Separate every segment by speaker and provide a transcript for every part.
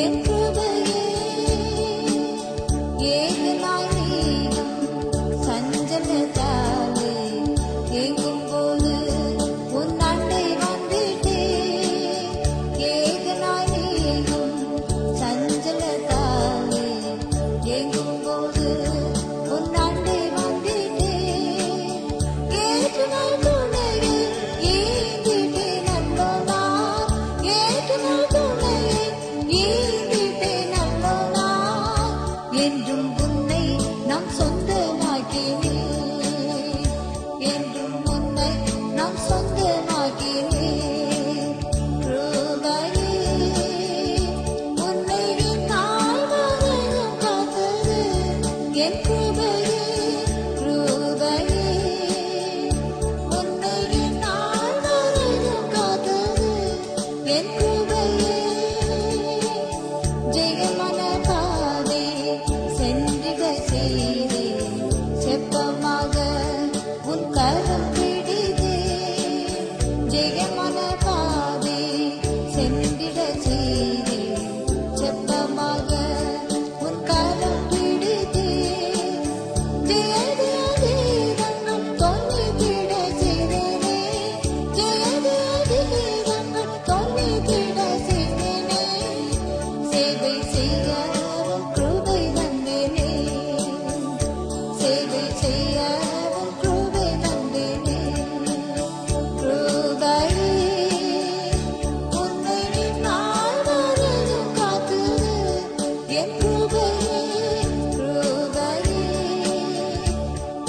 Speaker 1: என் கிருபையே ஏகனாய் நீயும் சஞ்சலத்தாலே ஏங்கும் போது உன் அண்டை வந்திட்டே ஏகனாய் நீயும் சஞ்சலத்தாலே ஏங்கும் போது உன் அண்டை வந்திட்டே ஏற்றுநாள் துணையை ஏந்திட்டே நல்லோனா ஏற்றுநாள் துணையை ஏந்திட்டே நல்லோனா என்றும் உன்னை நாம் சொந்தமாக்கினே என்றும் உன்னை நாம் சொந்தமாக்கினே கிருபையே உன்னை நாள் வரையும் காத்தது என் கிருபையே கிருபையே உன்னை நாள் வரையும் காத்தது என் கிருபையே ஜெயமான பாதை சென்றிட செய்தே செப்பமாக உன் கரம் பிடித்தே ஜெயமான பாதை சென்றிட செய்தே செப்பமாக உன் கரம் பிடித்தே ஜெய ஜெய தீரங்கள் தொன்னித்திட செய்தேனே ஜெய ஜெய தீரங்கள் தொன்னித்திட செய்தேனே சேவை செய்யவும் கிருபை தந்தேனே சேவை செய்யவும் கிருபை தந்தேனே கிருபையே உன்னை நாள் வரையும் காத்தது என் கிருபையே கிருபையே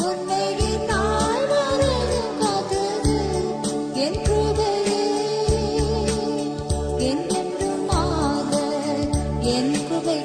Speaker 1: உன்னை நாள் வரையும் காத்தது என் கிருபையே என்றென்றுமாக என் கிருபை